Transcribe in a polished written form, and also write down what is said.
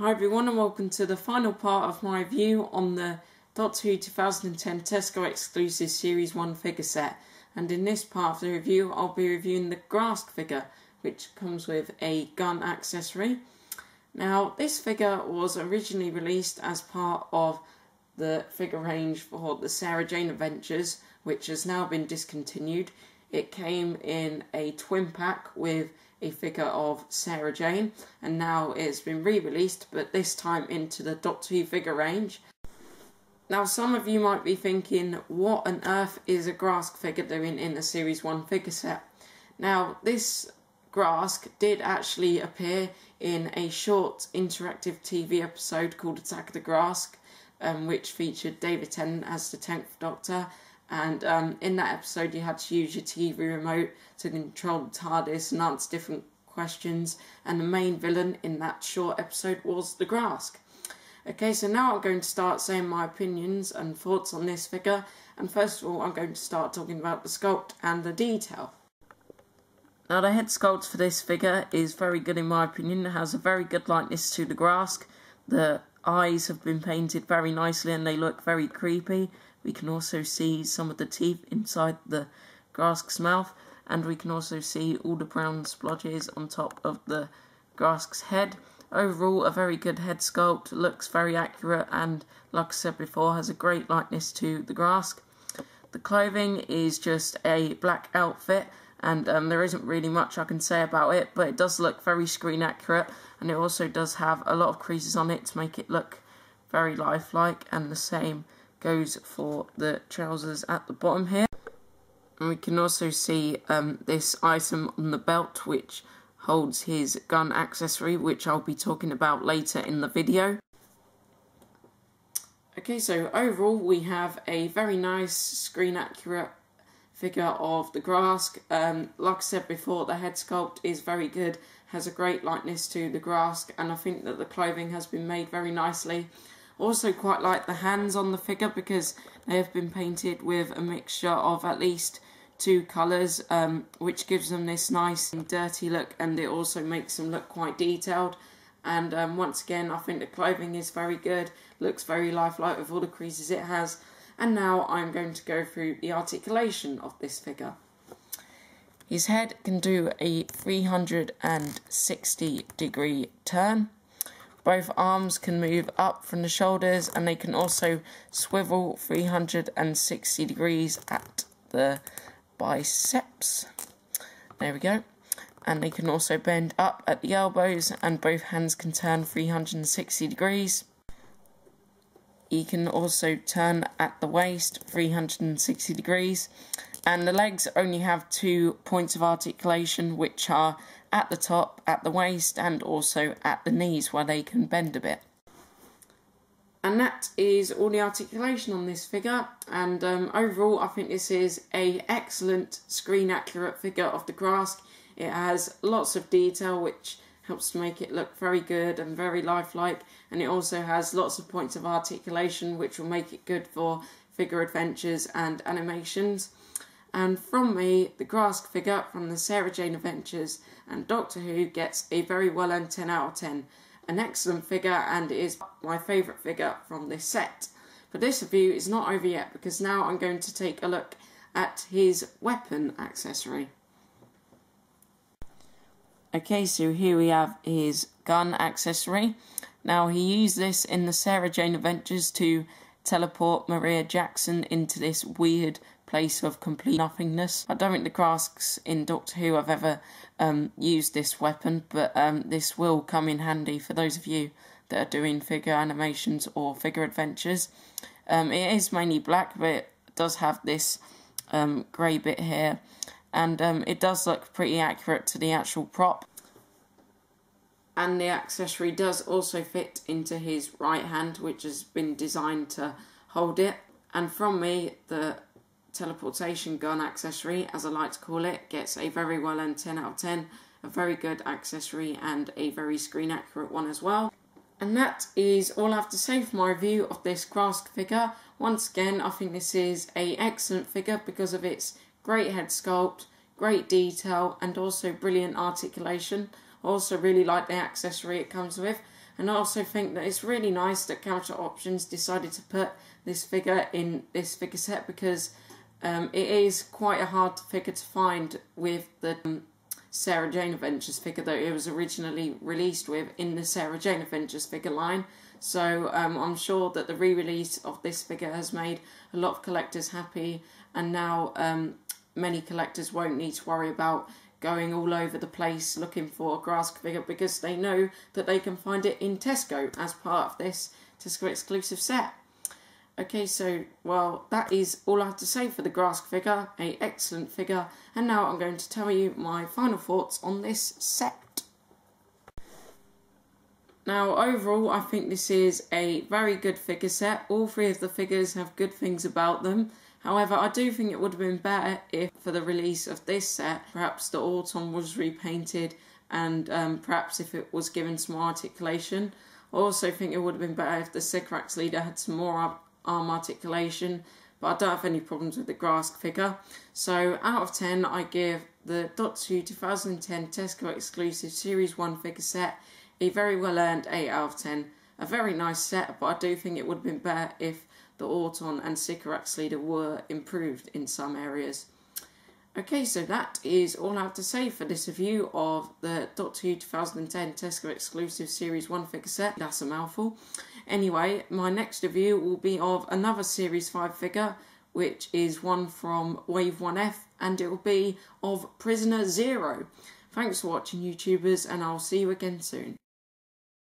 Hi everyone and welcome to the final part of my review on the Doctor Who 2010 Tesco exclusive Series 1 figure set. And in this part of the review I'll be reviewing the Graske figure, which comes with a gun accessory. Now this figure was originally released as part of the figure range for the Sarah Jane Adventures, which has now been discontinued. It came in a twin pack with a figure of Sarah Jane, and now it's been re-released, but this time into the Doctor Who figure range. Now some of you might be thinking, what on earth is a Graske figure doing in the Series 1 figure set? Now this Graske did actually appear in a short interactive TV episode called Attack of the Graske, which featured David Tennant as the 10th Doctor. And in that episode you had to use your TV remote to control the TARDIS and answer different questions, and the main villain in that short episode was the Graske. Okay, so now I'm going to start saying my opinions and thoughts on this figure, and first of all I'm going to start talking about the sculpt and the detail. Now the head sculpt for this figure is very good in my opinion. It has a very good likeness to the Graske. The eyes have been painted very nicely and they look very creepy. We can also see some of the teeth inside the Graske's mouth, and we can also see all the brown splodges on top of the Graske's head. Overall, a very good head sculpt, looks very accurate, and like I said before, has a great likeness to the Graske. The clothing is just a black outfit, and there isn't really much I can say about it, but it does look very screen accurate, and it also does have a lot of creases on it to make it look very lifelike, and the same goes for the trousers at the bottom here. And we can also see this item on the belt which holds his gun accessory, which I'll be talking about later in the video. Okay, so overall we have a very nice screen accurate figure of the Graske. Like I said before, the head sculpt is very good, has a great likeness to the Graske, and I think that the clothing has been made very nicely. Also quite like the hands on the figure because they have been painted with a mixture of at least two colours, which gives them this nice and dirty look, and it also makes them look quite detailed. And once again, I think the clothing is very good, looks very lifelike with all the creases it has. And now I'm going to go through the articulation of this figure. His head can do a 360-degree turn. Both arms can move up from the shoulders, and they can also swivel 360 degrees at the biceps. There we go. And they can also bend up at the elbows, and both hands can turn 360 degrees. He can also turn at the waist 360 degrees. And the legs only have 2 points of articulation, which are at the top, at the waist, and also at the knees where they can bend a bit. And that is all the articulation on this figure, and overall I think this is an excellent screen accurate figure of the Graske. It has lots of detail which helps to make it look very good and very lifelike, and it also has lots of points of articulation which will make it good for figure adventures and animations. And from me, the Graske figure from the Sarah Jane Adventures and Doctor Who gets a very well earned 10 out of 10. An excellent figure, and it is my favourite figure from this set. But this review is not over yet, because now I'm going to take a look at his weapon accessory. Okay, so here we have his gun accessory. Now he used this in the Sarah Jane Adventures to teleport Maria Jackson into this weird place of complete nothingness. I don't think the Graskes in Doctor Who have ever used this weapon, but this will come in handy for those of you that are doing figure animations or figure adventures. It is mainly black, but it does have this grey bit here, and it does look pretty accurate to the actual prop. And the accessory does also fit into his right hand, which has been designed to hold it. And from me, the teleportation gun accessory, as I like to call it, gets a very well earned 10 out of 10. A very good accessory and a very screen accurate one as well. And that is all I have to say for my review of this Graske figure. Once again, I think this is an excellent figure because of its great head sculpt, great detail, and also brilliant articulation. I also really like the accessory it comes with, And I also think that it's really nice that Culture Options decided to put this figure in this figure set, because it is quite a hard figure to find with the Sarah Jane Adventures figure that it was originally released with in the Sarah Jane Adventures figure line. So I'm sure that the re-release of this figure has made a lot of collectors happy, and now many collectors won't need to worry about going all over the place looking for a Graske figure, because they know that they can find it in Tesco as part of this Tesco exclusive set. Okay, so, well, that is all I have to say for the Graske figure, an excellent figure, and now I'm going to tell you my final thoughts on this set. Now, overall, I think this is a very good figure set. All three of the figures have good things about them. However, I do think it would have been better if, for the release of this set, perhaps the Auton was repainted, and perhaps if it was given some more articulation. I also think it would have been better if the Sycorax leader had some more arm articulation, but I don't have any problems with the Graske figure. So out of 10, I give the Doctor Who 2010 Tesco exclusive Series 1 figure set a very well earned 8 out of 10. A very nice set, but I do think it would have been better if the Auton and Sycorax leader were improved in some areas. Okay, so that is all I have to say for this review of the Doctor Who 2010 Tesco exclusive Series 1 figure set. That's a mouthful. Anyway, my next review will be of another Series 5 figure, which is one from Wave 1F, and it will be of Prisoner Zero. Thanks for watching, YouTubers, and I'll see you again soon.